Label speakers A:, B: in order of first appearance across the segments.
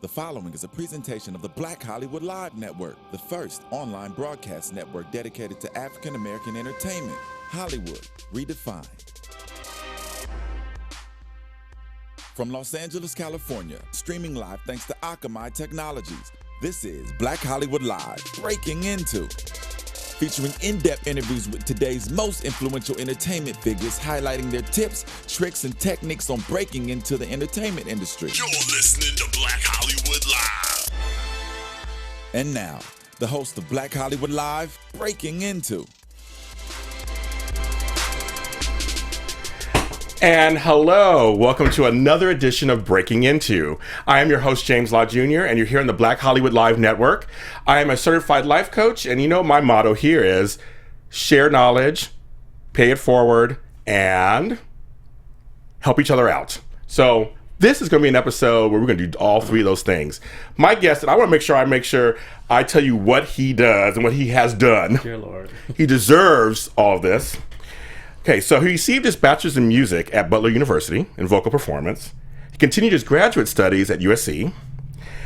A: The following is a presentation of the Black Hollywood Live Network, the first online broadcast network dedicated to African American entertainment. Hollywood redefined. From Los Angeles, California, streaming live thanks to Akamai Technologies, this is Black Hollywood Live, Breaking Into, featuring in-depth interviews with today's most influential entertainment figures, highlighting their tips, tricks, and techniques on breaking into the entertainment industry.
B: You're listening to Black Hollywood Live.
A: And now, the host of Black Hollywood Live, Breaking Into.
C: And hello, welcome to another edition of Breaking Into. I am your host, James Lott Jr., and you're here on the Black Hollywood Live Network. I am a certified life coach, and you know my motto here is share knowledge, pay it forward, and help each other out. So this is going to be an episode where we're going to do all three of those things. My guest, and I want to make sure I tell you what he does and what he has done.
D: Dear Lord.
C: He deserves all of this. Okay, so he received his bachelor's in music at Butler University in vocal performance. He continued his graduate studies at USC.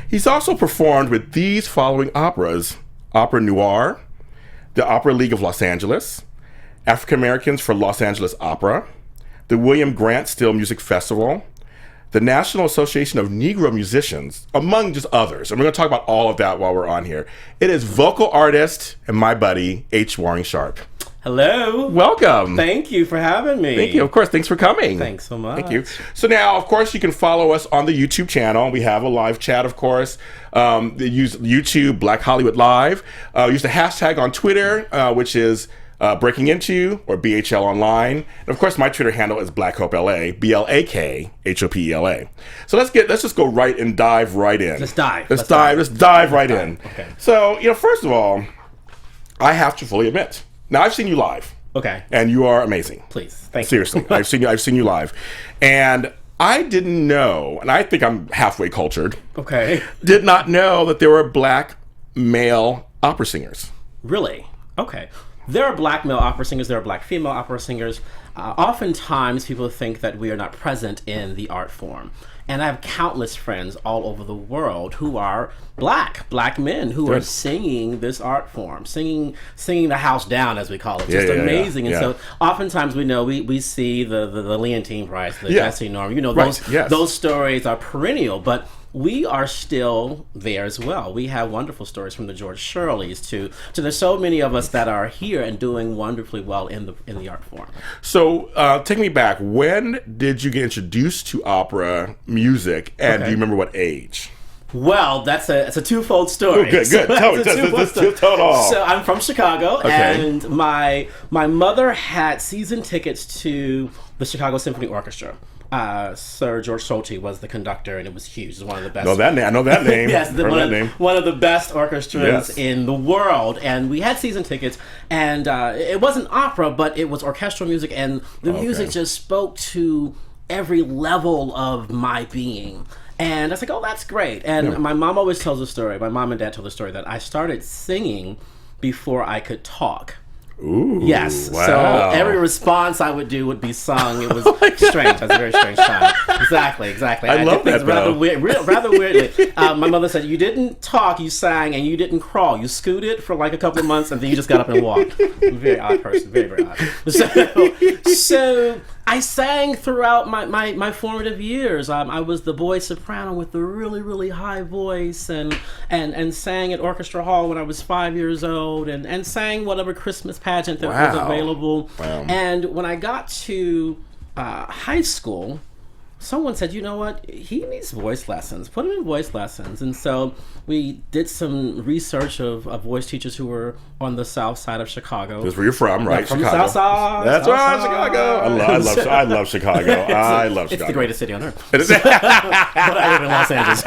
C: He's also performed with these following operas: Opera Noir, the Opera League of Los Angeles, African Americans for Los Angeles Opera, the William Grant Still Music Festival, the National Association of Negro Musicians, among just others. And we're going to talk about all of that while we're on here. It is vocal artist and my buddy, H. Warren Sharpe.
D: Hello.
C: Welcome.
D: Thank you for having me.
C: Thank you. Of course. Thanks for coming.
D: Thanks so much.
C: Thank you. So now, of course, you can follow us on the YouTube channel. We have a live chat, of course. They use YouTube, Black Hollywood Live. Use the hashtag on Twitter, which is Breaking Into or BHL Online. And of course, my Twitter handle is BlackHopeLA, BLAKHOPELA. So let's just go right and dive right in.
D: Let's dive.
C: Let's dive right in.
D: Okay.
C: So, first of all, I have to fully admit, now I've seen you live.
D: Okay.
C: And you are amazing.
D: Please. Thank
C: Seriously,
D: you.
C: I've seen you live. And I didn't know, and I think I'm halfway cultured.
D: Okay.
C: Did not know that there were black male opera singers.
D: Really? Okay. There are black male opera singers. There are black female opera singers. Oftentimes, people think that we are not present in the art form. And I have countless friends all over the world who are black men who are singing this art form, singing the house down, as we call it. Just amazing. And so oftentimes we see the Leontine Price, the Jesse Norman, those stories are perennial, but we are still there as well. We have wonderful stories from the George Shirleys to there's so many of us that are here and doing wonderfully well in the art form.
C: So take me back. When did you get introduced to opera music, and do you remember what age?
D: Well, it's a twofold story.
C: Good. Tell it all.
D: So I'm from Chicago, and my mother had season tickets to the Chicago Symphony Orchestra. Sir George Solti was the conductor, and it was huge. It was one of the best.
C: I know that name.
D: Yes, one of the best orchestras in the world. And we had season tickets, and it wasn't opera, but it was orchestral music, and the music just spoke to every level of my being. And I was like, oh, that's great. And my mom always tells the story. My mom and dad tell the story that I started singing before I could talk.
C: Ooh,
D: yes.
C: Wow.
D: So every response I would do would be sung. It was strange. I was a very strange child. Exactly.
C: I love
D: did things
C: that,
D: rather
C: though.
D: rather weirdly. My mother said, you didn't talk, you sang, and you didn't crawl. You scooted for like a couple of months, and then you just got up and walked. Very odd person. Very, very odd. So I sang throughout my formative years. I was the boy soprano with the really, really high voice, and sang at Orchestra Hall when I was 5 years old, and sang whatever Christmas pageant that was available.
C: Wow.
D: And when I got to high school, someone said, you know what, he needs voice lessons. Put him in voice lessons. And so we did some research of voice teachers who were on the south side of Chicago.
C: That's where you're from, right?
D: From
C: Chicago.
D: the south side.
C: That's right, Chicago. I love Chicago. I love Chicago.
D: It's the greatest city on earth. But I live in Los Angeles.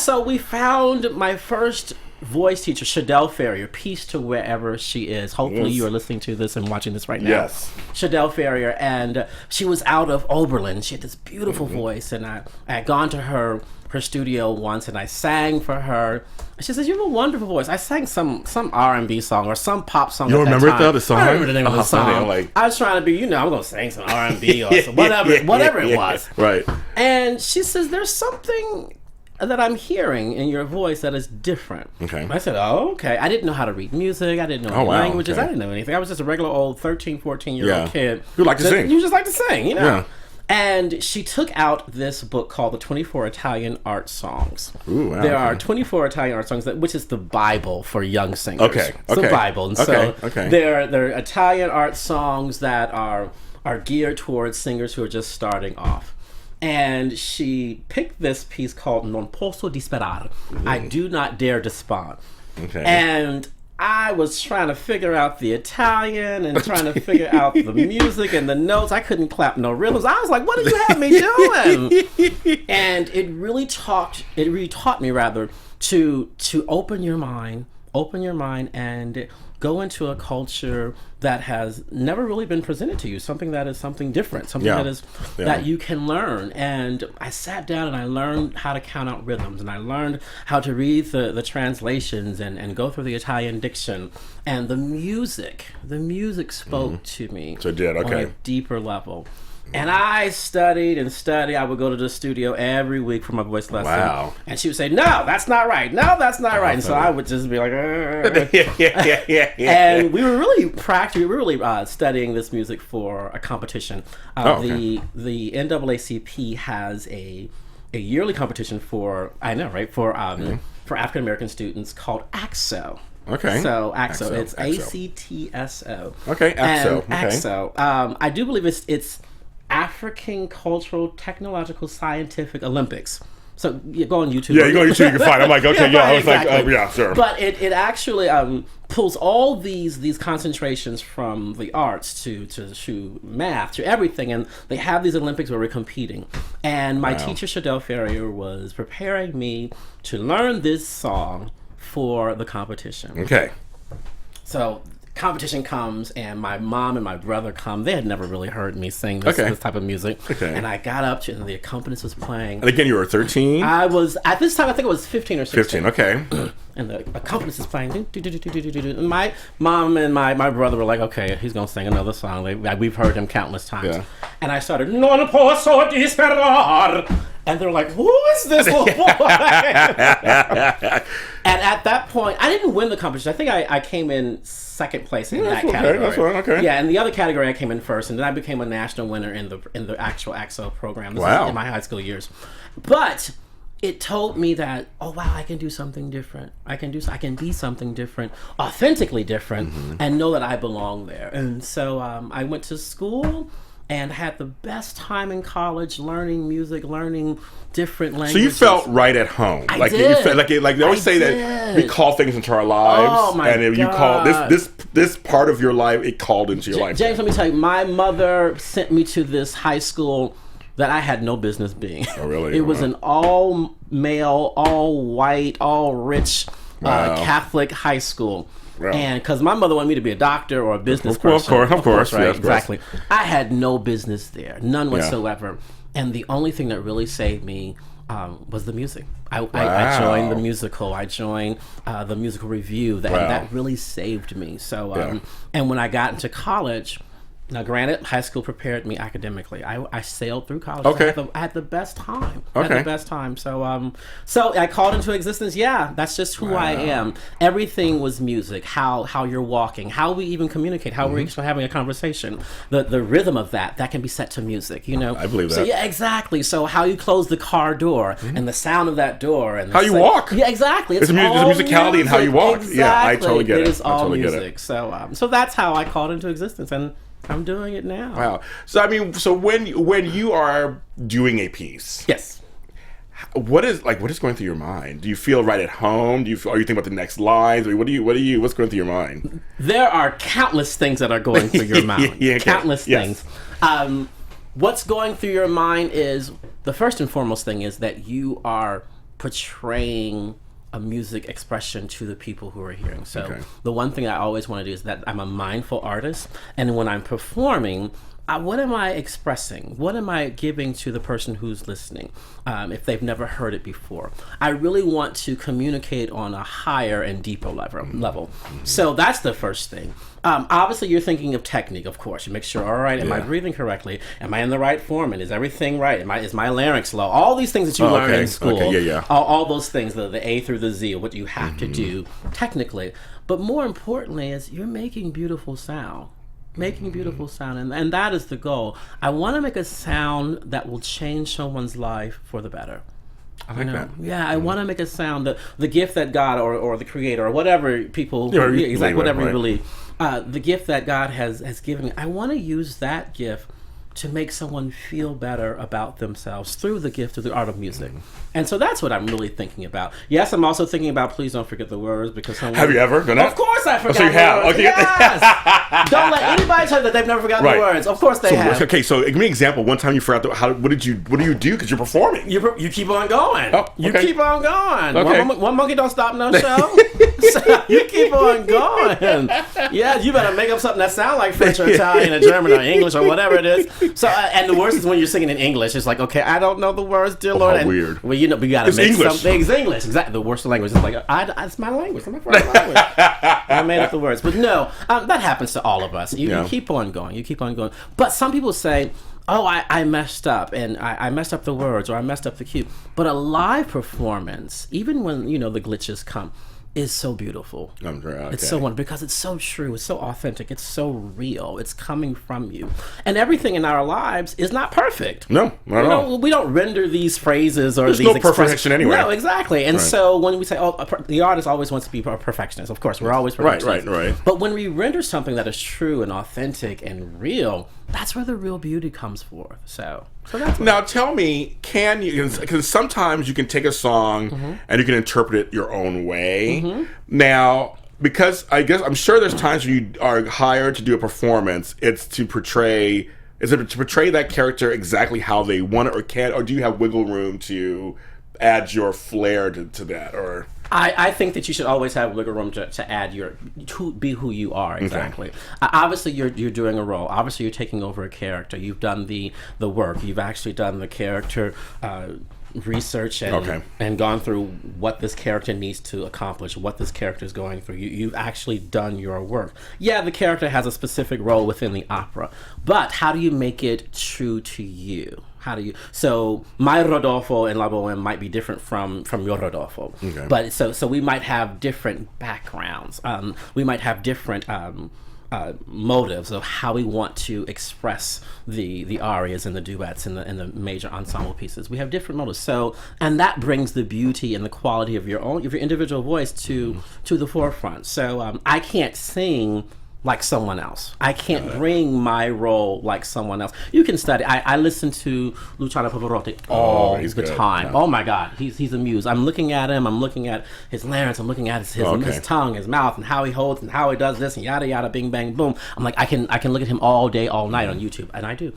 D: So we found my first voice teacher, Shadell Ferrier, peace to wherever she is. Hopefully you are listening to this and watching this right now.
C: Yes.
D: Shadell Ferrier, and she was out of Oberlin. She had this beautiful voice, and I had gone to her studio once, and I sang for her. She says, "You have a wonderful voice." I sang some R&B song or some pop song.
C: You don't remember it though, the song?
D: I remember the name of the song.
C: Like...
D: I was trying to be, I'm going to sing some R&B or some whatever it was.
C: Right.
D: And she says, "There's something that I'm hearing in your voice that is different."
C: Okay.
D: I said, "Oh, okay." I didn't know how to read music. I didn't know any languages.
C: Okay.
D: I didn't know anything. I was just a regular old 13, 14-year-old kid.
C: You like to sing.
D: You just like to sing,
C: Yeah.
D: And she took out this book called The 24 Italian Art Songs.
C: Ooh, wow,
D: there are 24 Italian art songs, which is the Bible for young singers.
C: Okay.
D: It's the Bible. And so
C: Okay.
D: they're Italian art songs that are geared towards singers who are just starting off. And she picked this piece called Non posso disperare. I do not dare despond.
C: Okay.
D: And I was trying to figure out the Italian and trying to figure out the music and the notes. I couldn't clap no rhythms. I was like, what do you have me doing? And it really taught me rather to open your mind and go into a culture that has never really been presented to you, something that is something different, something that is that you can learn. And I sat down and I learned how to count out rhythms, and I learned how to read the translations and go through the Italian diction. And the music spoke to me
C: So it did,
D: on a deeper level. And I studied and studied. I would go to the studio every week for my voice lesson.
C: Wow.
D: And she would say, "No, that's not right. No, that's not right." And so I would just be like, And we were really practicing. We were really studying this music for a competition. The NAACP has a yearly competition for African American students called ACSO.
C: Okay.
D: So ACSO, it's ACTSO.
C: Okay, ACSO.
D: And ACSO. I do believe it's African Cultural Technological Scientific Olympics. So you go on YouTube.
C: Yeah, you go on YouTube, you can find it. I'm like, okay, I was
D: exactly.
C: like, sure.
D: But it actually pulls all these concentrations from the arts to math, to everything. And they have these Olympics where we're competing. And my teacher, Shadell Ferrier, was preparing me to learn this song for the competition.
C: Okay.
D: So competition comes, and my mom and my brother come. They had never really heard me sing this type of music. Okay. And I got up to, and the accompanist was playing.
C: And again, you were 13?
D: I was, at this time, I think it was 15 or 16.
C: 15, okay.
D: And the accompanist is playing. And my mom and my brother were like, okay, he's going to sing another song. We've heard him countless times. Yeah. And I started, Non posso disperare. And they're like, who is this little boy? And at that point, I didn't win the competition. I think I came in second place in that category.
C: That's right, okay.
D: Yeah, and the other category I came in first, and then I became a national winner in the actual AXO program. This is in my high school years. But it told me that, oh wow, I can do something different. I can be something different, authentically different, and know that I belong there. And so I went to school and had the best time in college learning music, learning different languages. So
C: you felt right at home.
D: I did.
C: You felt like they always say that we call things into our lives.
D: Oh my God.
C: And if you call this part of your life, it called into your life.
D: James, let me tell you, my mother sent me to this high school that I had no business being.
C: Oh, really?
D: It was an all male, all white, all rich Catholic high school. Wow. And because my mother wanted me to be a doctor or a business person.
C: Of course,
D: right?
C: Yes,
D: exactly. I had no business there, none whatsoever. And the only thing that really saved me was the music. I joined the musical. I joined the musical review, and that really saved me. So, and when I got into college. Now, granted, high school prepared me academically. I sailed through college.
C: Okay.
D: I had the best time. So I called into existence. Yeah, that's just who I am. Everything was music. How you're walking. How we even communicate. How we're having a conversation. The rhythm of that can be set to music.
C: I believe that.
D: So yeah, exactly. So how you close the car door and the sound of that door and
C: how you walk.
D: Yeah, exactly.
C: There's a musicality in how you walk.
D: Exactly.
C: Yeah, I totally get it.
D: It is all music. So that's how I called into existence, and I'm doing it now.
C: Wow. So I mean, when you are doing a piece,
D: yes,
C: what is going through your mind? Do you feel right at home? Are you thinking about the next lines? I mean, what's going through your mind?
D: There are countless things that are going through your mind. Countless things. What's going through your mind is the first and foremost thing is that you are portraying a music expression to the people who are hearing. So the one thing I always want to do is that I'm a mindful artist, and when I'm performing, what am I expressing? What am I giving to the person who's listening if they've never heard it before? I really want to communicate on a higher and deeper level. So that's the first thing. Obviously, you're thinking of technique, of course. You make sure, all right, am I breathing correctly? Am I in the right form? And is everything right? Is my larynx low? All these things that you learn in school. All those things, the A through the Z, what you have to do technically. But more importantly is you're making beautiful sound. And that is the goal. I want to make a sound that will change someone's life for the better.
C: I like that.
D: Yeah, I want to make a sound, the gift that God or the Creator or whatever people, whatever you believe, the gift that God has given me, I want to use that gift to make someone feel better about themselves through the gift of the art of music. And so that's what I'm really thinking about. Yes, I'm also thinking about please don't forget the words, because someone...
C: Have you ever done that?
D: Of course I forgot
C: so you have.
D: words.
C: Okay.
D: Yes! Don't let anybody tell you that they've never forgotten the words. Of course they have.
C: Okay, so give me an example. One time you forgot what do you do because you're performing?
D: You keep on going.
C: Oh, okay.
D: You keep on going.
C: Okay.
D: One monkey don't stop no show. So you keep on going. Yeah, you better make up something that sounds like French or Italian or German or English or whatever it is. So and the worst is when you're singing in English. It's like, okay, I don't know the words, dear Lord.
C: How weird.
D: Well, you know, we gotta make
C: English.
D: something. It's English, exactly. The worst language is like, it's my language. It's my first language. I made up the words, but no, that happens to all of us. You keep on going. You keep on going. But some people say, oh, I messed up, and I messed up the words, or I messed up the cue. But a live performance, even when the glitches come, is so beautiful.
C: Okay.
D: It's so wonderful because it's so true, it's so authentic, it's so real, it's coming from you. And everything in our lives is not perfect.
C: No, not at all.
D: We don't render these phrases or
C: There's
D: these
C: no perfection anyway.
D: No, exactly. And so when we say, the artist always wants to be a perfectionist, of course, we're always perfectionists.
C: Right.
D: But when we render something that is true and authentic and real, that's where the real beauty comes forth. So that's
C: now tell me, can you? Because sometimes you can take a song and you can interpret it your own way. Now, because I'm sure there's times when you are hired to do a performance, it's to portray. Is it to portray that character exactly how they want it, or do you have wiggle room to add your flair to that, or?
D: I think that you should always have wiggle room to add to be who you are, exactly. Obviously, you're doing a role. Obviously, you're taking over a character. You've done the work. You've actually done the character research and gone through what this character needs to accomplish, what this character is going through. You've actually done your work. Yeah, the character has a specific role within the opera, but how do you make it true to you? So my Rodolfo in La Boheme might be different from your Rodolfo. Okay. But so we might have different backgrounds. We might have different motives of how we want to express the arias and the duets and the major ensemble pieces. We have different motives. So, and that brings the beauty and the quality of your individual voice to the forefront. So I can't sing like someone else. I can't bring my role like someone else. You can study. I listen to Luciano Pavarotti all the time. Yeah. Oh my God, he's a muse. I'm looking at him. I'm looking at his larynx. I'm looking at his tongue, his mouth, and how he holds and how he does this and yada yada, bing bang boom. I'm like, I can look at him all day, all night on YouTube, and I do.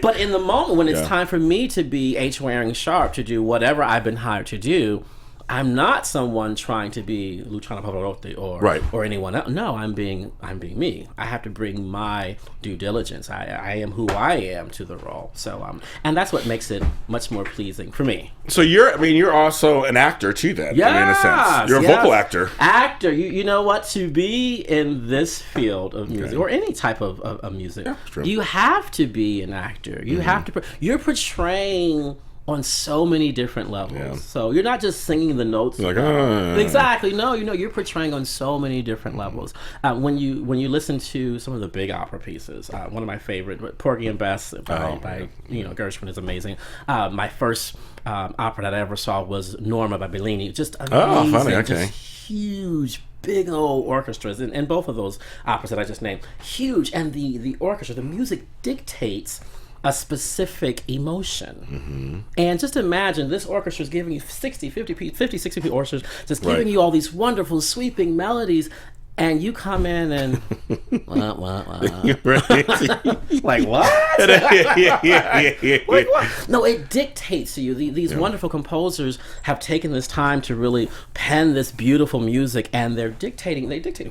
D: But in the moment when it's time for me to be H. Waring Sharpe, to do whatever I've been hired to do, I'm not someone trying to be Luciano Pavarotti or anyone else. No, I'm being me. I have to bring my due diligence. I am who I am to the role. So and that's what makes it much more pleasing for me.
C: So you're also an actor too, then.
D: Yes,
C: in a sense, you're a vocal actor.
D: Actor. You know what? To be in this field of music or any type of music, you have to be an actor. You have to. You're portraying on so many different levels. Yeah. So you're not just singing the notes.
C: Like,
D: exactly. No, you're portraying on so many different levels. When you listen to some of the big opera pieces, one of my favorite, Porgy and Bess by Gershwin is amazing. My first opera that I ever saw was Norma by Bellini. Just amazing.
C: Funny. Okay.
D: Just huge, big old orchestras in both of those operas that I just named. Huge. And the orchestra, the music dictates a specific emotion. And just imagine this orchestra is giving you 60, 60 orchestras, just giving you all these wonderful sweeping melodies, and you come in and like what? Like what? No, it dictates to you. These wonderful composers have taken this time to really pen this beautiful music, and they dictate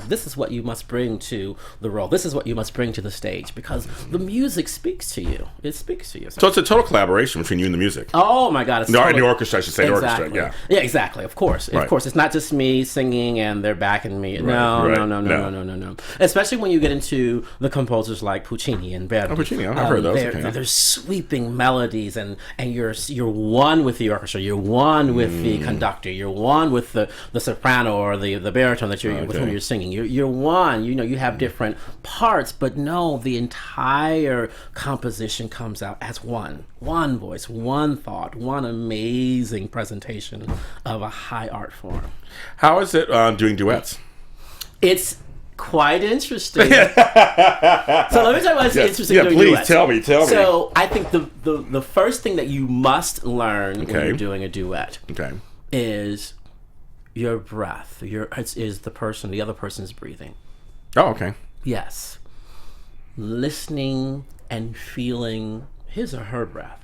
D: this is what you must bring to the role. This is what you must bring to the stage, because the music speaks to you. It speaks to you.
C: So it's a total collaboration between you and the music.
D: Oh my God! It's
C: the orchestra, I should say.
D: Exactly.
C: The orchestra, yeah,
D: exactly. Of course, of course. It's not just me singing and they're backing me. No. Especially when you get into the composers like Puccini and Verdi.
C: Puccini, I've heard those.
D: They're sweeping melodies, and you're one with the orchestra. You're one with the conductor. You're one with the soprano or the baritone with whom you're singing. You're one. You have different parts, but no, the entire composition comes out as one voice, one thought, one amazing presentation of a high art form.
C: How is it doing duets?
D: It's quite interesting. So let me tell you why it's interesting doing duets.
C: Tell me.
D: So I think the first thing that you must learn when you're doing a duet is your breath. Is the other person's breathing.
C: Oh, okay.
D: Yes. Listening and feeling his or her breath.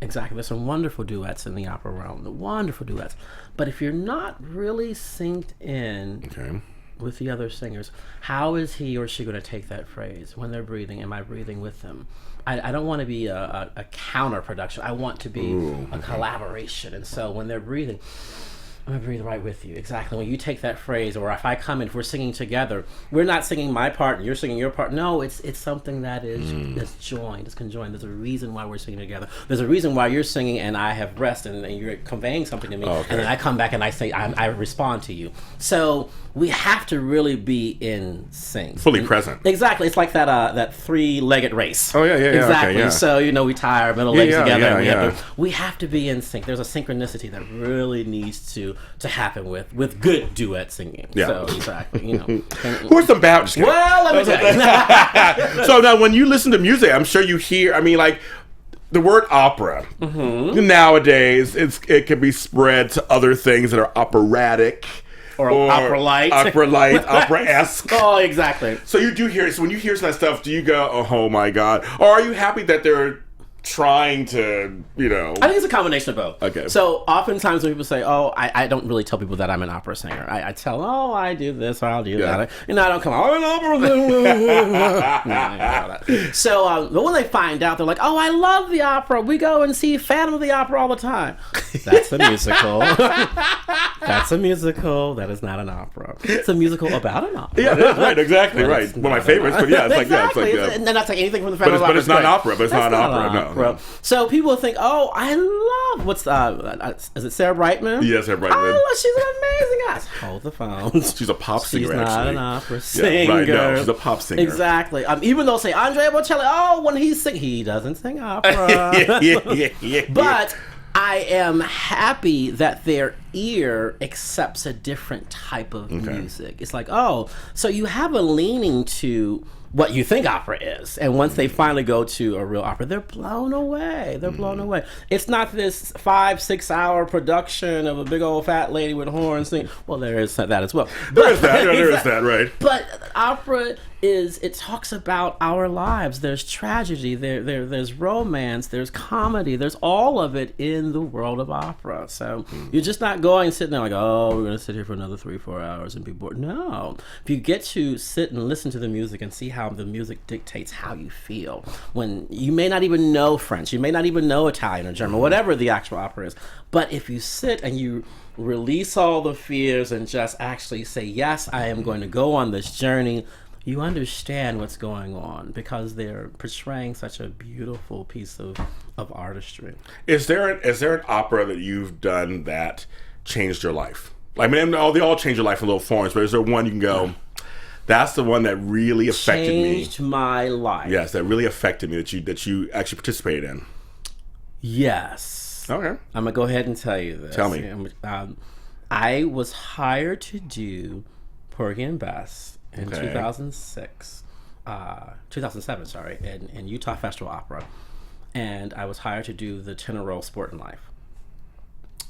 D: Exactly. There's some wonderful duets in the opera realm. The wonderful duets. But if you're not really synced in with the other singers, how is he or she going to take that phrase? When they're breathing, am I breathing with them? I don't want to be a counter production. I want to be a collaboration. And so when they're breathing, I'm going to breathe right with you. Exactly. When you take that phrase, or if I come in, if we're singing together, we're not singing my part and you're singing your part. No, it's something that is that's joined, it's conjoined. There's a reason why we're singing together. There's a reason why you're singing and I have rest and you're conveying something to me. And then I come back and I say, I respond to you. So we have to really be in sync.
C: Fully present.
D: Exactly. It's like that three-legged race.
C: Oh, yeah.
D: Exactly.
C: Okay,
D: So, we tie our middle legs together. And
C: we
D: have to be in sync. There's a synchronicity that really needs to happen with good duet singing.
C: Yeah.
D: So, exactly.
C: Who are some bad?
D: Well, let me tell you.
C: So now when you listen to music, I'm sure you hear, the word opera, nowadays, it can be spread to other things that are operatic.
D: Or opera-light,
C: opera-esque.
D: Oh, exactly.
C: So you do hear it. So when you hear some of that stuff, do you go, oh my God? Or are you happy that they're trying to,
D: I think it's a combination of both.
C: Okay.
D: So oftentimes when people say, I don't really tell people that I'm an opera singer. I tell, I do this or I'll do that. I don't come on, I'm an opera singer. So, but when they find out, they're like, I love the opera. We go and see Phantom of the Opera all the time. That's a musical. That's a musical. That is not an opera. It's a musical about an opera.
C: Yeah, that's right. Exactly right. One of my favorites. But yeah, it's
D: exactly.
C: like
D: And then not take anything from the Phantom of the Opera.
C: But it's not an opera. But it's not an opera. No.
D: So people think, I love is it Sarah Brightman?
C: Yes, Sarah Brightman.
D: She's an amazing ass. Hold the phone.
C: She's a pop singer.
D: She's not
C: actually
D: an opera singer.
C: Yeah, right. No, she's a pop singer.
D: Exactly. Even though say Andrea Bocelli, when he sings, he doesn't sing opera. But I am happy that their ear accepts a different type of music. It's like, so you have a leaning to what you think opera is. And once they finally go to a real opera, they're blown away. Blown away. It's not this 5-6 hour production of a big old fat lady with horns singing. Well, there is that as well.
C: There is that, right.
D: But opera it talks about our lives. There's tragedy, there's romance, there's comedy, there's all of it in the world of opera. So you're just not going sitting there like, we're going to sit here for another 3-4 hours and be bored. No. If you get to sit and listen to the music and see how the music dictates how you feel, when you may not even know French, you may not even know Italian or German, whatever the actual opera is, but if you sit and you release all the fears and just actually say, yes, I am going to go on this journey, you understand what's going on because they're portraying such a beautiful piece of artistry.
C: Is there an opera that you've done that changed your life? They all change your life in little forms, but is there one you can go, that's the one that really affected me?
D: Changed my life.
C: Yes, that really affected me, that you actually participated in.
D: Yes.
C: Okay.
D: I'm going to go ahead and tell you this.
C: Tell me.
D: I was hired to do Porgy and Bess in 2007, in Utah Festival Opera. And I was hired to do the tenor role Sport and Life.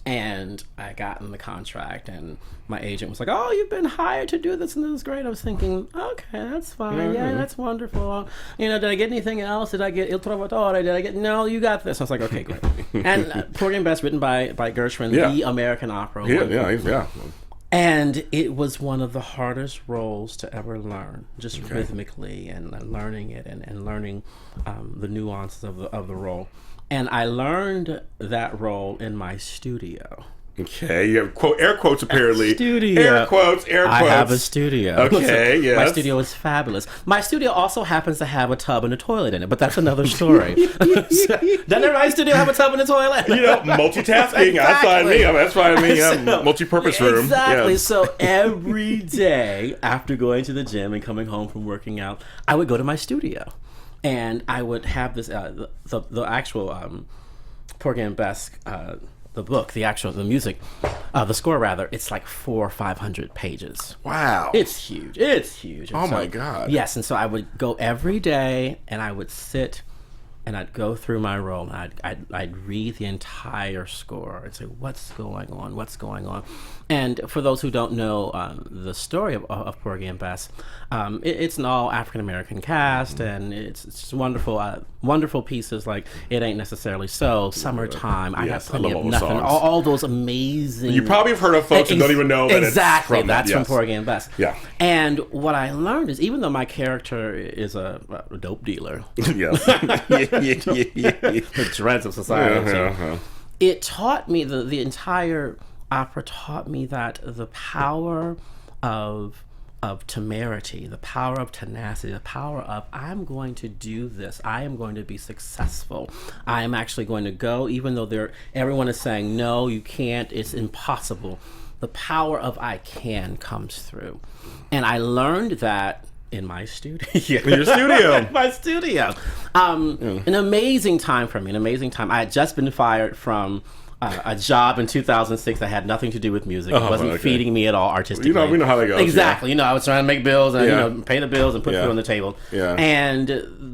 D: And I got in the contract, and my agent was like, "Oh, you've been hired to do this, and this is great." I was thinking, "Okay, that's fine. Yeah, that's wonderful. Did I get anything else? Did I get Il Trovatore? Did I get? No, you got this." I was like, "Okay, great." And Porgy and Bess, written by Gershwin, the American opera.
C: Yeah.
D: And it was one of the hardest roles to ever learn, just rhythmically and learning it and learning the nuances of the role. And I learned that role in my studio.
C: Okay, you have air quotes apparently.
D: Studio.
C: Air quotes.
D: I have a studio.
C: Okay, yes.
D: My studio is fabulous. My studio also happens to have a tub and a toilet in it, but that's another story. Doesn't every studio have a tub and a toilet?
C: Multitasking.
D: Exactly.
C: That's fine with me. That's fine with me. Multi-purpose room.
D: Exactly.
C: Yes.
D: So every day after going to the gym and coming home from working out, I would go to my studio. And I would have this, the actual Porgy and Bess, the book, the music, the score rather, it's like 400 or 500 pages.
C: Wow.
D: It's huge. And
C: my God.
D: Yes, and so I would go every day, and I would sit, and I'd go through my role, and I'd read the entire score and say, what's going on? And for those who don't know the story of Porgy and Bess, it's an all African-American cast, and it's just wonderful pieces like It Ain't Necessarily So, Summertime, I Got Plenty of Nothing, all those amazing...
C: You probably have heard of folks who don't even know that
D: exactly,
C: it's from
D: that's from Porgy and Bess.
C: Yeah.
D: And what I learned is, even though my character is a dope dealer...
C: Yes.
D: the dregs of society. It taught me, the entire opera taught me that the power of temerity, the power of tenacity, the power of, I'm going to do this, I am going to be successful, I am actually going to go, even though everyone is saying, no, you can't, it's impossible. The power of I can comes through. And I learned that in my studio.
C: In your studio.
D: My studio. An amazing time for me, an amazing time. I had just been fired from a job in 2006 that had nothing to do with music. It wasn't feeding me at all artistically.
C: We know how that goes.
D: Exactly. I was trying to make bills and pay the bills and put food on the table.
C: Yeah.
D: And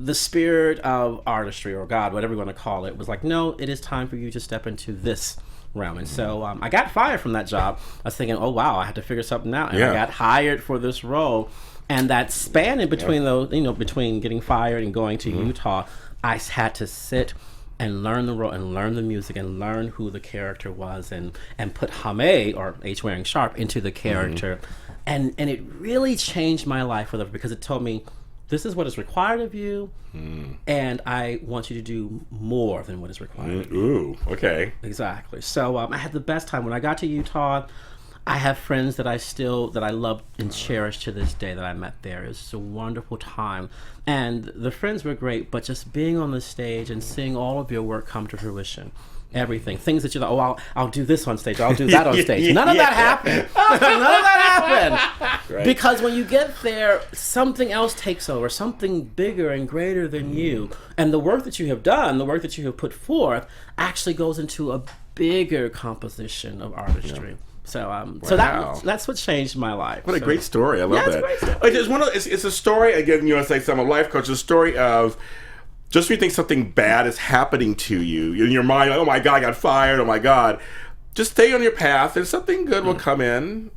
D: the spirit of artistry, or God, whatever you want to call it, was like, no, it is time for you to step into this realm. And so I got fired from that job. I was thinking, oh wow, I had to figure something out. And I got hired for this role. And that span in between those, between getting fired and going to Utah, I had to sit and learn the role and learn the music and learn who the character was and put Hame, or H. Waring Sharpe, into the character. And it really changed my life forever, because it told me, this is what is required of you, and I want you to do more than what is required of you.
C: Ooh, okay.
D: Exactly. So I had the best time. When I got to Utah, I have friends that I love and cherish to this day that I met there. It was a wonderful time. And the friends were great, but just being on the stage and seeing all of your work come to fruition. Everything. Things that you're like, I'll do this on stage, I'll do that on stage. None of that happened. None of that happened. Right. Because when you get there, something else takes over, something bigger and greater than you. And the work that you have done, the work that you have put forth, actually goes into a bigger composition of artistry. So, so that's what changed my life.
C: What a great story! I love that.
D: It's a great story.
C: It's a story again. Say, I'm a life coach. It's a story of just when you think something bad is happening to you in your mind. Like, oh my God, I got fired. Oh my God, just stay on your path, and something good will come in.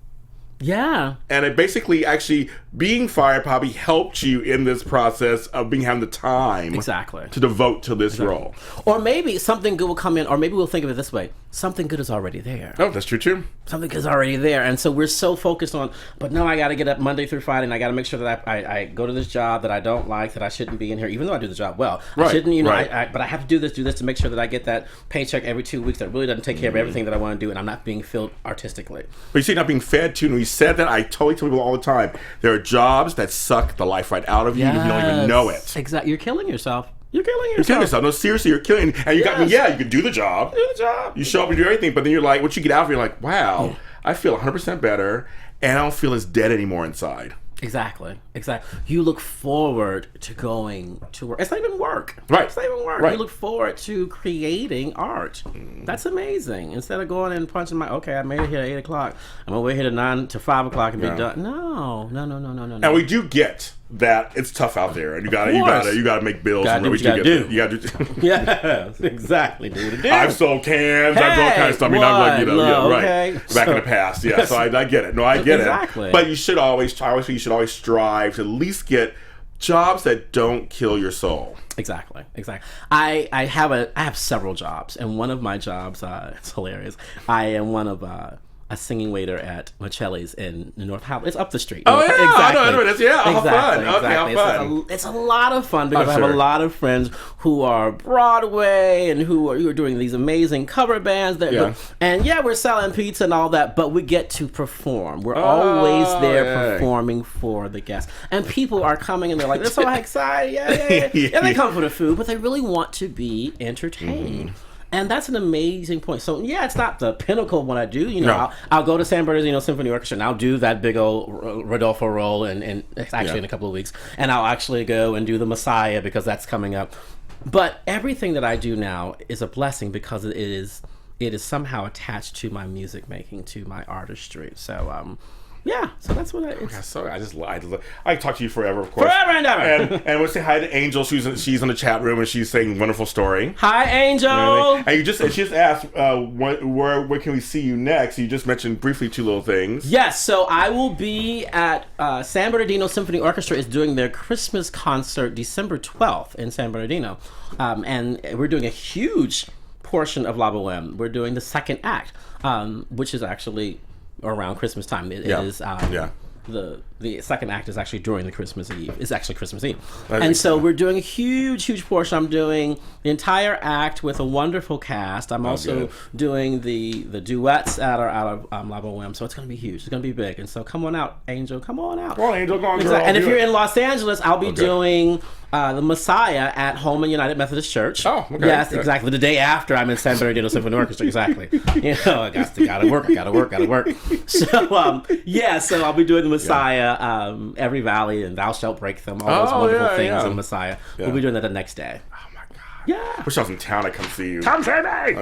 D: Yeah.
C: And it basically, actually, being fired probably helped you in this process of having the time to devote to this role.
D: Or maybe something good will come in, or maybe we'll think of it this way. Something good is already there.
C: Oh, that's true too.
D: Something good is already there. And so we're so focused on, but no, I got to get up Monday through Friday, and I got to make sure that I go to this job that I don't like, that I shouldn't be in here, even though I do the job well.
C: Right.
D: I shouldn't, but I have to do this to make sure that I get that paycheck every 2 weeks that really doesn't take care of everything that I want to do, and I'm not being filled artistically.
C: But you see, not being fed to, and we said that, I totally tell people all the time, there are jobs that suck the life right out of you if you don't even know it.
D: Exactly. You're killing yourself.
C: You're killing yourself. No, seriously, you're killing. And you you can do the job. You show up and do everything, but then you're like, once you get out of it, you're like, wow, I feel 100% better, and I don't feel as dead anymore inside.
D: Exactly. You look forward to going to work. It's not even work.
C: Right.
D: It's not even work.
C: Right.
D: You look forward to creating art. That's amazing. Instead of going and punching I made it here at 8 o'clock. I'm going to wait here to 9 to 5 o'clock and be done. No.
C: And we do get that it's tough out there, and you gotta make bills.
D: Gotta do what you gotta do.
C: You gotta do.
D: Yes, exactly. Do what it is.
C: I've sold cans. I've done all kinds of stuff. I mean, I'm like,
D: okay.
C: Back in the past, yeah. So I get it. No, I get
D: Exactly.
C: it. But you should always strive to at least get jobs that don't kill your soul.
D: Exactly. I have several jobs, and one of my jobs, it's hilarious. I am one of a singing waiter at Michelli's in North Hollywood. It's up the street.
C: Oh, yeah.
D: Exactly.
C: I know. How fun. Okay, how fun.
D: It's a lot of fun because
C: I'm
D: I have
C: sure.
D: a lot of friends who are Broadway and who are doing these amazing cover bands. And we're selling pizza and all that, but we get to perform. We're always there performing for the guests. And people are coming and they're like, they're so excited. Yeah. And they come for the food, but they really want to be entertained. Mm-hmm. And that's an amazing point. So, it's not the pinnacle of what I do. I'll go to San Bernardino Symphony Orchestra and I'll do that big old Rodolfo role and it's actually in a couple of weeks. And I'll actually go and do the Messiah because that's coming up. But everything that I do now is a blessing because it is somehow attached to my music making, to my artistry. So, so that's what
C: I talk to you forever, of course.
D: Forever and ever.
C: And we'll say hi to Angel. She's in the chat room and she's saying wonderful story.
D: Hi, Angel.
C: And she just asked, where can we see you next? You just mentioned briefly two little things.
D: Yes, so I will be at San Bernardino Symphony Orchestra is doing their Christmas concert December 12th in San Bernardino, and we're doing a huge portion of La Boheme. We're doing the second act, which is actually around Christmas time. It is the second act is actually during the Christmas Eve. It's actually Christmas Eve. And so we're doing a huge portion. I'm doing the entire act with a wonderful cast. I'm also doing the duets out of La Boheme. So it's going to be huge. It's going to be big. And so come on out, Angel. Come on out.
C: Come on, Angel. Come on, girl.
D: And if you're in Los Angeles, I'll be doing the Messiah at Holman United Methodist Church.
C: Oh, okay.
D: Yes, exactly. The day after I'm in San Bernardino Symphony Orchestra. Exactly. I gotta work. So, so I'll be doing the Messiah, Every Valley and Thou Shalt Break Them, all those wonderful things in Messiah. We'll be doing that the next day.
C: Oh my God.
D: Yeah.
C: Wish I was in town. I come see you.
D: Come see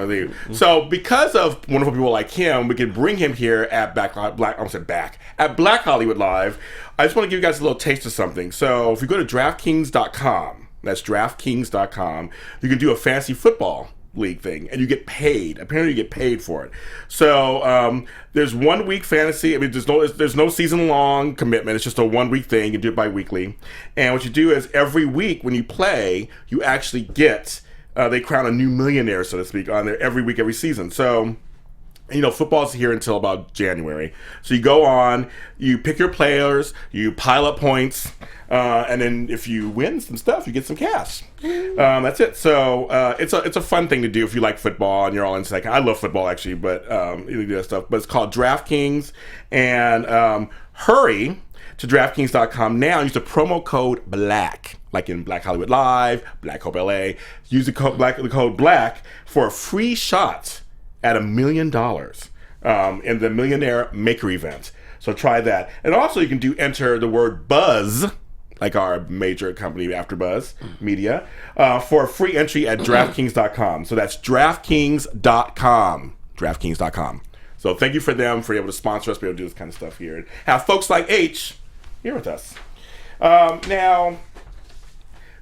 D: me.
C: So because of wonderful people like him, we could bring him here at Black Hollywood Live. I just want to give you guys a little taste of something. So if you go to DraftKings.com, that's DraftKings.com, you can do a fantasy football league thing and you get paid. Apparently you get paid for it. So there's 1 week fantasy. I mean, there's no season long commitment. It's just a 1 week thing. You do it bi-weekly. And what you do is every week when you play, you actually get they crown a new millionaire, so to speak, on there every week, every season. So football's here until about January. So you go on, you pick your players, you pile up points, and then if you win some stuff, you get some cash. That's it. So it's a fun thing to do if you like football and you're all in second. I love football actually, but you do that stuff. But it's called DraftKings, and hurry to DraftKings.com now. Use the promo code BLACK, like in Black Hollywood Live, Black Hope LA. Use the code BLACK for a free shot at $1 million in the Millionaire Maker event. So try that. And also you can enter the word buzz, like our major company AfterBuzz Media, for a free entry at DraftKings.com. So that's DraftKings.com. DraftKings.com. So thank you for them for being able to sponsor us, be able to do this kind of stuff here. And have folks like H here with us. Now,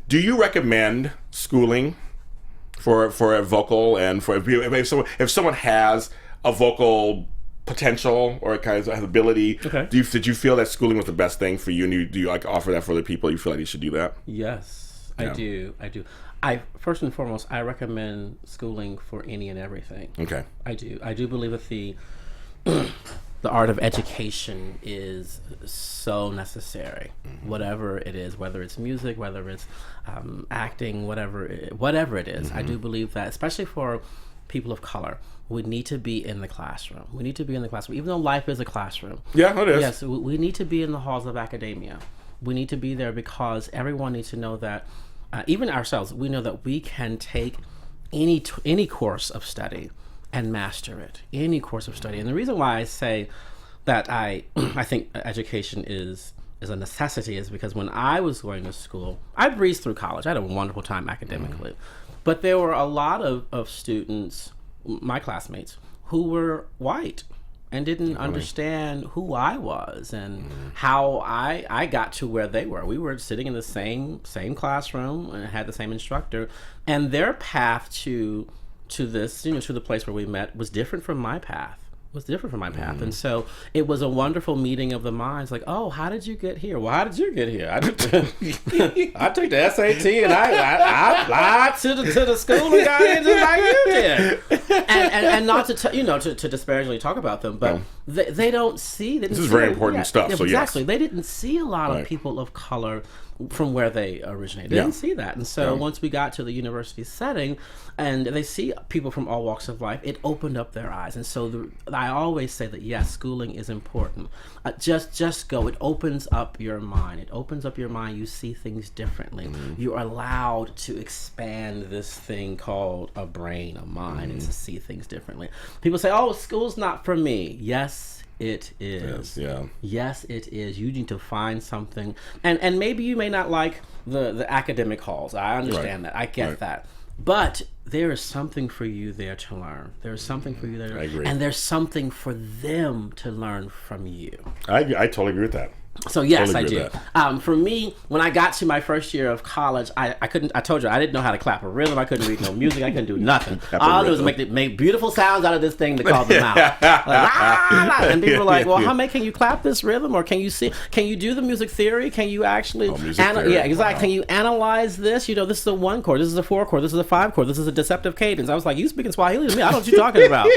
C: do you recommend schooling for a vocal, and for if someone has a vocal potential or kind of has ability, did you feel that schooling was the best thing for you, and do you like offer that for other people? You feel like you should do that?
D: Yes, I do. I first and foremost, I recommend schooling for any and everything.
C: Okay.
D: I do believe that the art of education is so necessary. Whatever it is, whether it's music, whether it's acting, whatever it is. I do believe that, especially for people of color, we need to be in the classroom. We need to be in the classroom, even though life is a classroom.
C: Yeah, it is.
D: Yes, we need to be in the halls of academia. We need to be there because everyone needs to know that, even ourselves, we know that we can take any course of study and master it. Any course of study. And the reason why I say that I think education is is a necessity is because when I was going to school, I breezed through college. I had a wonderful time academically. But there were a lot of students, my classmates, who were white and didn't understand who I was and how I got to where they were. We were sitting in the same classroom and had the same instructor, and their path to this, to the place where we met was different from my path. And so it was a wonderful meeting of the minds. Like, oh, how did you get here? Well, how did you get here? I took the SAT and I applied to the school and got in just like you did. And not to to disparagingly talk about them, but they don't see.
C: This is very important stuff. So
D: exactly,
C: yes.
D: They didn't see a lot of people of color from where they originated. They didn't see that. And so once we got to the university setting and they see people from all walks of life, it opened up their eyes. And so I always say that, yes, schooling is important. Just go. It opens up your mind. It opens up your mind. You see things differently. You're allowed to expand this thing called a brain, a mind, and to see things differently. People say, oh, school's not for me. Yes, it is. Yes, it is. You need to find something. And maybe you may not like the academic halls. I understand that. I get that. But there is something for you there to learn. There's something for you there.
C: I agree.
D: And there's something for them to learn from you.
C: I totally agree with that.
D: So yes,
C: totally
D: I do. For me, when I got to my first year of college, I couldn't. I told you I didn't know how to clap a rhythm. I couldn't read no music. I couldn't do nothing. All I did was make beautiful sounds out of this thing to call them out. And people were like, "Well, how can you clap this rhythm? Or can you see? Can you do the music theory? Can you actually? Yeah, exactly. Wow. Can you analyze this? This is a 1 chord. This is a 4 chord. This is a 5 chord. This is a deceptive cadence." I was like, "You speaking Swahili to me? I don't know what you're talking about."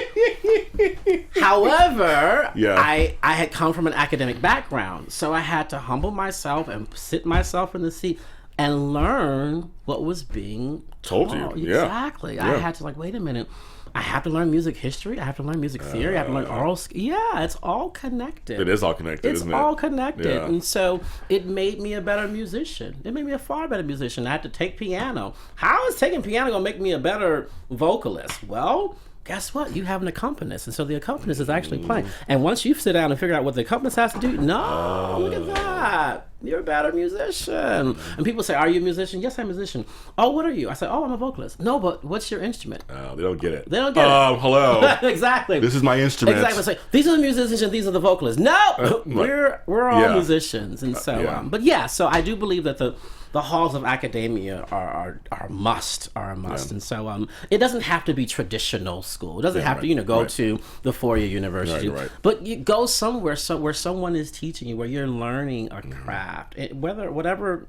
D: However, I had come from an academic background, so I had to humble myself and sit myself in the seat and learn what was being
C: told you.
D: Exactly. I had to wait a minute. I have to learn music history. I have to learn music theory. I have to learn oral. It's all connected.
C: It is all connected.
D: It's all connected. Yeah. And so it made me a better musician. It made me a far better musician. I had to take piano. How is taking piano going to make me a better vocalist? Well, guess what? You have an accompanist, and so the accompanist is actually playing. And once you sit down and figure out what the accompanist has to do, look at that. You're a better musician. And people say, are you a musician? Yes, I'm a musician. Oh, what are you? I say, oh, I'm a vocalist. No, but what's your instrument?
C: Oh, they don't get it.
D: They don't get it.
C: Hello.
D: Exactly.
C: This is my instrument.
D: Exactly. So, these are the musicians and these are the vocalists. No, we're all musicians. And so, so I do believe that the halls of academia are a must. And so it doesn't have to be traditional school. It doesn't have to go to the 4-year university. But you go somewhere where someone is teaching you, where you're learning a craft, whatever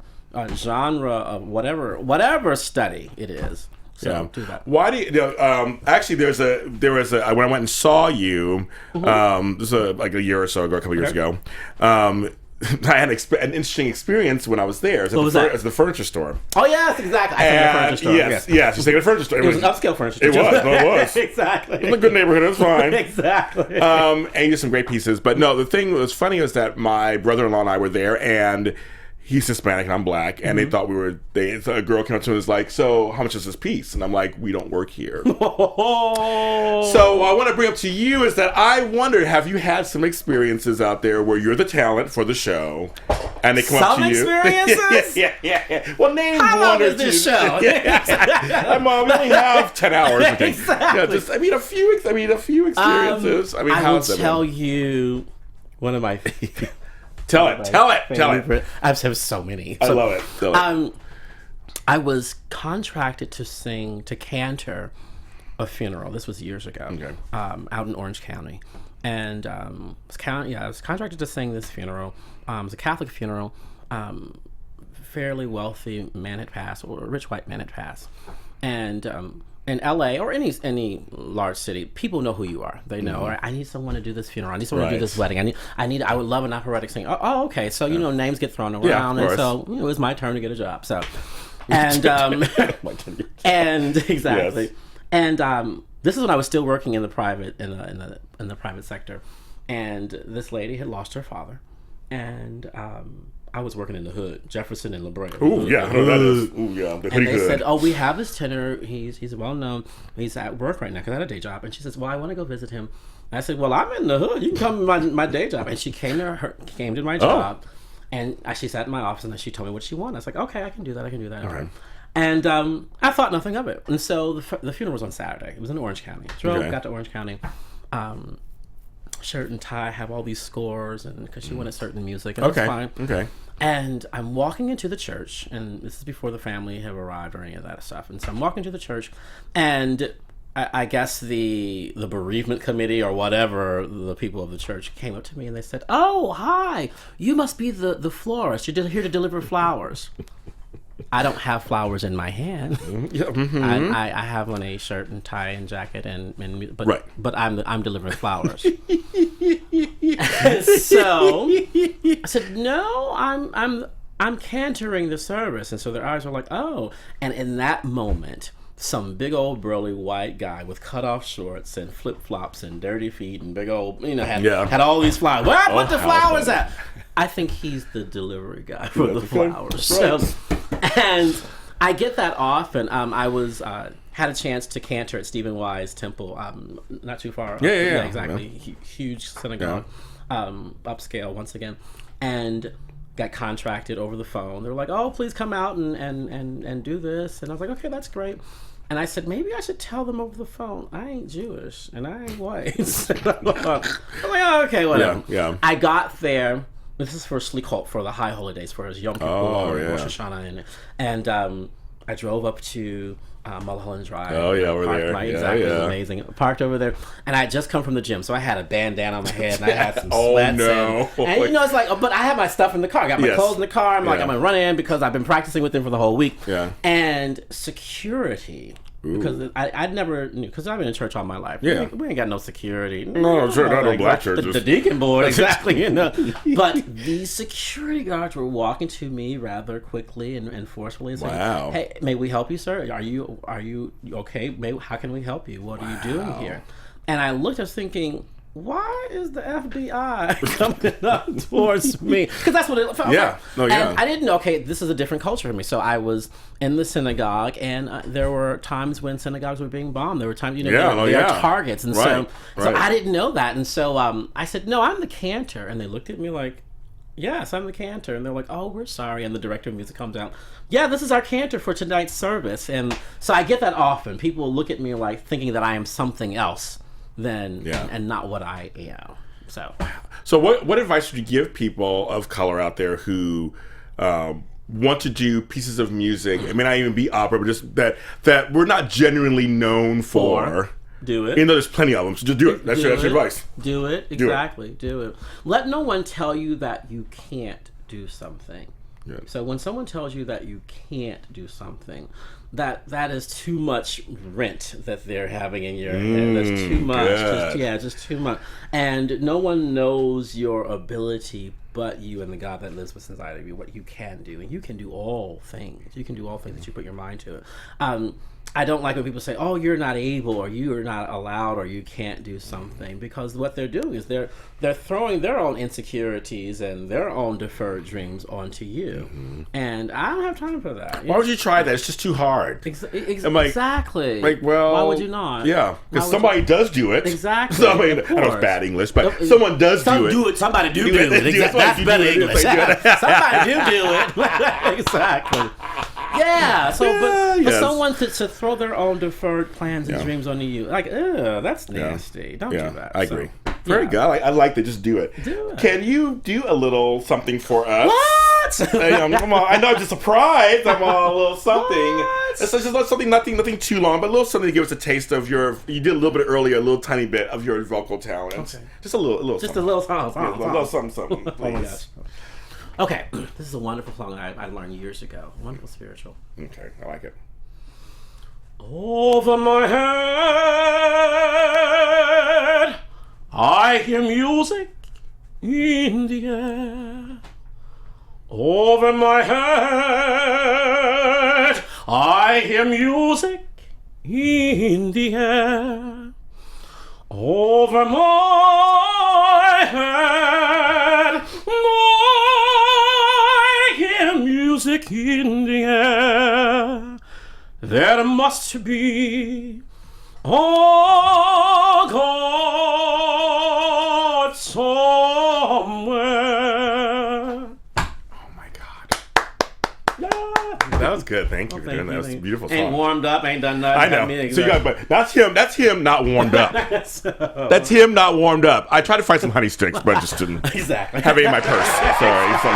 D: genre of whatever study it is. So do that.
C: Why do you? Actually, there was a when I went and saw you. This was like a year or so ago, a couple years ago. I had an interesting experience when I was there. It was at the furniture store.
D: Oh yes, exactly. I think the furniture store.
C: Yes, just like a furniture store.
D: It was an upscale furniture store.
C: It was.
D: Exactly.
C: It was a good neighborhood. It was fine.
D: Exactly.
C: And you did some great pieces. But no, the thing that was funny was that my brother-in-law and I were there, and he's Hispanic and I'm black, and they thought a girl came up to me and was like, so how much is this piece? And I'm like, we don't work here. So I want to bring up to you is that I wondered, have you had some experiences out there where you're the talent for the show, and they come up to you?
D: Some experiences?
C: Yeah. Well, name
D: how
C: one
D: long
C: or
D: is
C: two.
D: This show?
C: We only have 10 hours.
D: Exactly.
C: A few experiences.
D: I will tell you one of my
C: Tell it.
D: I have so many.
C: I love it.
D: I was contracted to cantor a funeral. This was years ago.
C: Okay.
D: Out in Orange County, and I was contracted to sing this funeral. It was a Catholic funeral. Fairly wealthy man had passed, or a rich white man had passed, and in LA or any large city, people know who you are. They know, all right, I need someone to do this funeral. I need someone to do this wedding. I would love an operatic singer. Oh, okay. So, names get thrown around. And so, it was my turn to get a job. So, and, and exactly. Yes. And, this is when I was still working in the private, in the private sector. And this lady had lost her father. And, I was working in the hood, Jefferson and La Brea.
C: Ooh, yeah, I know that is. Ooh, yeah,
D: and they said, "Oh, we have this tenor. He's well known. He's at work right now because I had a day job." And she says, "Well, I want to go visit him." And I said, "Well, I'm in the hood. You can come to my day job." And she came to my job, And she sat in my office and then she told me what she wanted. I was like, okay, I can do that.
C: Okay.
D: And I thought nothing of it. And so the funeral was on Saturday. It was in Orange County. Got to Orange County. Shirt and tie, have all these scores, and because she wanted certain music, and that's fine.
C: Okay.
D: And I'm walking into the church, and this is before the family have arrived or any of that stuff. And so I'm walking to the church, and I guess the bereavement committee or whatever, the people of the church came up to me and they said, "Oh, hi, you must be the florist. You're here to deliver flowers." I don't have flowers in my hand. I have on a shirt and tie and jacket but I'm delivering flowers. So I said, "No, I'm cantering the service." And so their eyes were like, "Oh." And in that moment, some big old burly white guy with cut off shorts and flip flops and dirty feet and big old, had all these flowers. Where I put the flowers at? I think he's the delivery guy for the flowers. So, and I get that often. I was had a chance to cantor at Stephen Wise Temple, not too far.
C: Yeah,
D: exactly. Huge synagogue, upscale once again, and got contracted over the phone. They were like, "Oh, please come out and do this," and I was like, "Okay, that's great." And I said, maybe I should tell them over the phone, I ain't Jewish and I ain't white. I'm like, "Oh, okay, whatever."
C: Yeah.
D: I got there. This is for the high holidays, for his Yom Kippur or Rosh Hashanah, and I drove up to Mulholland Drive.
C: Oh yeah, we're there.
D: Exactly, it was amazing. Parked over there, and I had just come from the gym, so I had a bandana on my head, and I had some sweats. And it's like, but I had my stuff in the car. I got my clothes in the car. I'm like, I'm gonna run in because I've been practicing with them for the whole week.
C: Yeah.
D: And security. Because I never knew, because I've been in church all my life.
C: Yeah.
D: We ain't got no security.
C: No, sure, not no black churches.
D: The deacon board, exactly. But the security guards were walking to me rather quickly and forcefully and saying,
C: "Wow.
D: Hey, may we help you, sir? Are you okay? How can we help you? What are you doing here?" And I looked, I was thinking, why is the FBI coming up towards me? Because that's what it felt like. And I didn't know, okay, this is a different culture for me. So I was in the synagogue, and there were times when synagogues were being bombed. There were times, they are targets. And so I didn't know that. And so I said, "No, I'm the cantor." And they looked at me like, "Yes, I'm the cantor." And they're like, "Oh, we're sorry." And the director of music comes out, "Yeah, this is our cantor for tonight's service." And so I get that often. People look at me like thinking that I am something else and not what I am. So
C: what advice would you give people of color out there who want to do pieces of music? It may not even be opera, but just that we're not genuinely known for.
D: Do it.
C: There's plenty of them, so just do it. That's your advice.
D: Do it. Exactly. Do it. Let no one tell you that you can't do something. Yeah. So when someone tells you that you can't do something, that is too much rent that they're having in your head. That's too much. Just too much. And no one knows your ability but you and the God that lives within inside of you, what you can do. And you can do all things. You can do all things that you put your mind to it. I don't like when people say, "Oh, you're not able," or "You are not allowed," or "You can't do something," because what they're doing is they're throwing their own insecurities and their own deferred dreams onto you, and I don't have time for that.
C: Why would you try that? It's just too hard.
D: Exactly.
C: Well,
D: why would you not?
C: Yeah, because somebody does do it.
D: Exactly.
C: I know it's bad English, but someone does do it.
D: Somebody do it. That's better English. Somebody do it. Exactly. Yeah. So, but someone to throw their own deferred plans and dreams onto you, like, that's nasty. Don't do that.
C: I agree. Very good. I like that. Just do it. Can you do a little something for us?
D: What?
C: I know I'm just surprised. I'm a little something. What? It's just something, nothing too long, but a little something to give us a taste of your. You did a little bit earlier, a little tiny bit of your vocal talents. Okay. Just a little. Just something.
D: A little something.
C: A little something.
D: Oh my gosh. Okay, this is a wonderful song that I learned years ago. Wonderful spiritual.
C: Okay, I like it.
D: Over my head, I hear music in the air. Over my head, I hear music in the air. Over my head, I hear music in the air. There must be a God somewhere.
C: was good. Thank you for doing that. That was a beautiful song.
D: Ain't warmed up, ain't done nothing.
C: I know. So you got, but that's him not warmed up. That's him not warmed up. I tried to find some honey sticks, but I just didn't
D: Exactly.
C: have it in my purse. Sorry. So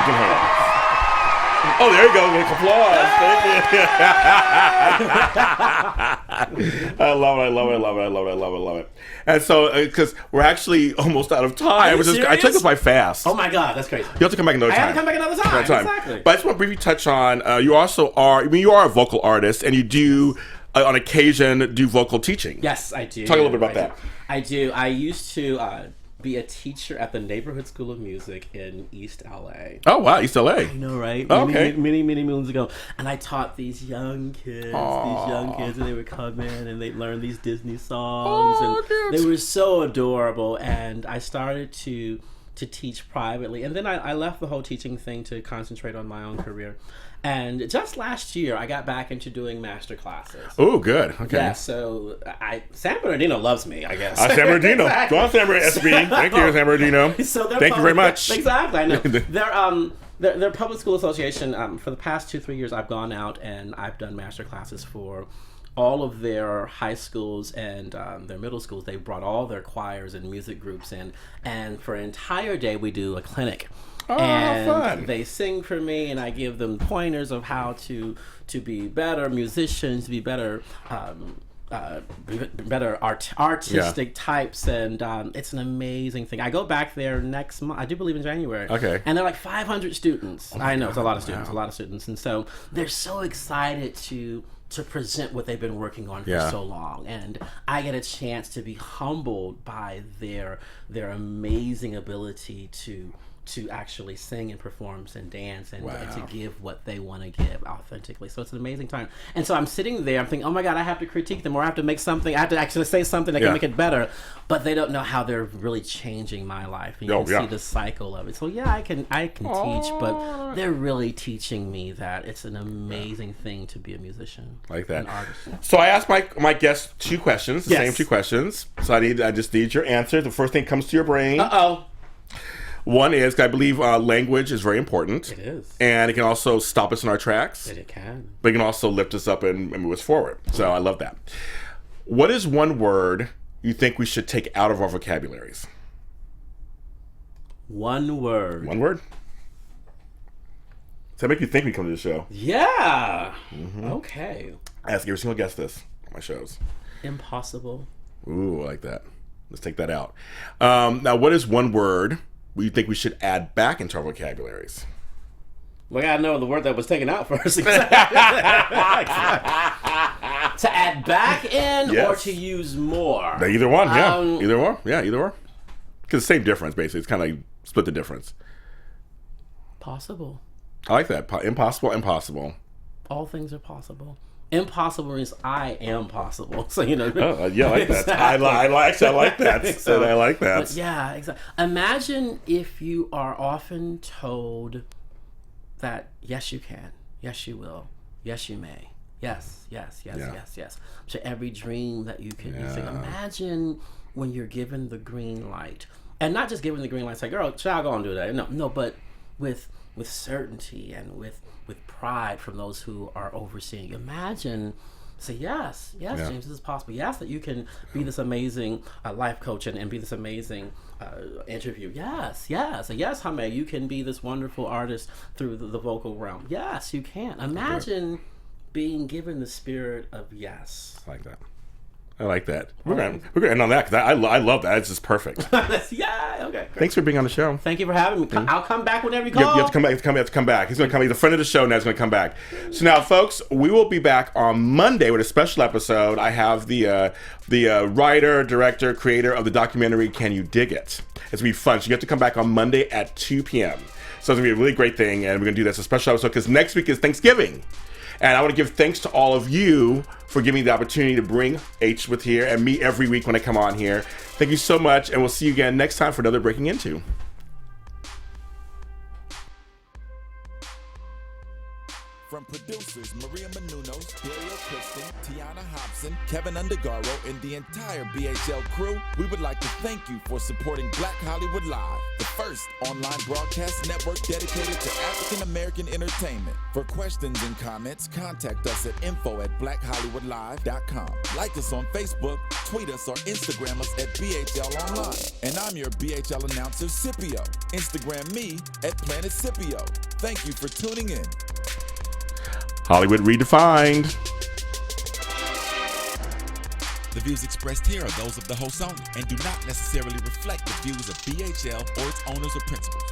C: oh, there you go. With applause. Thank you. I love it. And so, because we're actually almost out of time. I took this by fast.
D: Oh my God, that's crazy.
C: You have to come back another time.
D: I have to come back another time. Exactly.
C: But I just want to briefly touch on, you also are, you are a vocal artist, and you do, on occasion, do vocal teaching.
D: Yes, I do.
C: Talk a little bit about that.
D: I do. I used to be a teacher at the Neighborhood School of Music in East LA.
C: Oh, wow, East LA.
D: I know, right?
C: Okay.
D: Many moons ago. And I taught these young kids, and they would come in and they'd learn these Disney songs. And they were so adorable. And I started to teach privately. And then I left the whole teaching thing to concentrate on my own career. And just last year, I got back into doing master classes.
C: Oh, good. Okay.
D: Yeah, so San Bernardino loves me, I guess.
C: San Bernardino. Exactly. Go on, San Bernardino. SB. Thank you, San Bernardino. Thank you very much.
D: Exactly, I know. Their public school association, for the past 2-3 years, I've gone out and I've done master classes for all of their high schools and their middle schools. They brought all their choirs and music groups in. And for an entire day, we do a clinic.
C: Oh,
D: and
C: fun.
D: They sing for me, and I give them pointers of how to be better musicians, to be better artistic types, and it's an amazing thing. I go back there next month. I do believe in January.
C: Okay.
D: And they're like 500 students. I know, it's a lot of students, and so they're so excited to present what they've been working on for so long, and I get a chance to be humbled by their amazing ability to actually sing and perform and dance and to give what they want to give authentically. So it's an amazing time. And so I'm sitting there, I'm thinking, oh my God, I have to critique them, or I have to make something, I have to actually say something that can make it better. But they don't know how they're really changing my life. And you can see the cycle of it. So I can teach, but they're really teaching me that it's an amazing thing to be a musician.
C: Like that.
D: An artist.
C: So I asked my guests 2 questions, the same 2 questions. So I just need your answer. The first thing comes to your brain.
D: Uh-oh.
C: One is, I believe language is very important.
D: It is.
C: And it can also stop us in our tracks.
D: It can.
C: But it can also lift us up and move us forward. So I love that. What is one word you think we should take out of our vocabularies?
D: One word.
C: One word? Does that make you think we come to the show?
D: Yeah. Okay.
C: I ask every single guest this on my shows.
D: Impossible.
C: Ooh, I like that. Let's take that out. Now, what is one word you think we should add back into our vocabularies?
D: We gotta know the word that was taken out first. To add back in or to use more?
C: Either one, either one. Yeah, either one. Because same difference, basically. It's kind of like split the difference.
D: Possible.
C: I like that. Impossible.
D: All things are possible. Impossible means I am possible. So, I like
C: that. Exactly. I like that. So, I like that.
D: But yeah, exactly. Imagine if you are often told that, yes, you can. Yes, you will. Yes, you may. Yes. To every dream that you can think. Imagine when you're given the green light. And not just given the green light, say, girl, child, go and do that. No, but with certainty and with pride from those who are overseeing. Imagine, say, yes, James, this is possible. Yes, that you can be this amazing life coach and be this amazing interview. Yes, Hame, you can be this wonderful artist through the vocal realm. Yes, you can. Imagine being given the spirit of yes.
C: I like that. I like that. We're gonna end on that because I love that. It's just perfect.
D: Yeah. Okay. Great.
C: Thanks for being on the show.
D: Thank you for having me. I'll come back whenever you call.
C: You have to come back. You have to come back. He's going to come. He's a friend of the show now. He's going to come back. So now, folks, we will be back on Monday with a special episode. I have the writer, director, creator of the documentary "Can You Dig It?" It's going to be fun. So you have to come back on Monday at 2 p.m. So it's going to be a really great thing, and we're going to do this as a special episode because next week is Thanksgiving. And I want to give thanks to all of you for giving me the opportunity to bring H with here and me every week when I come on here. Thank you so much, and we'll see you again next time for another Breaking Into.
A: From producers Maria Menounos Munoz, Dario Kristen, Tiana Hobson, Kevin Undergaro, and the entire BHL crew, we would like to thank you for supporting Black Hollywood Live, the first online broadcast network dedicated to African American entertainment. For questions and comments, contact us at info@blackhollywoodlive.com. Like us on Facebook, tweet us, or Instagram us at BHL Online. And I'm your BHL announcer, Scipio. Instagram me at Planet Scipio. Thank you for tuning in.
C: Hollywood Redefined.
A: The views expressed here are those of the host only and do not necessarily reflect the views of BHL or its owners or principals.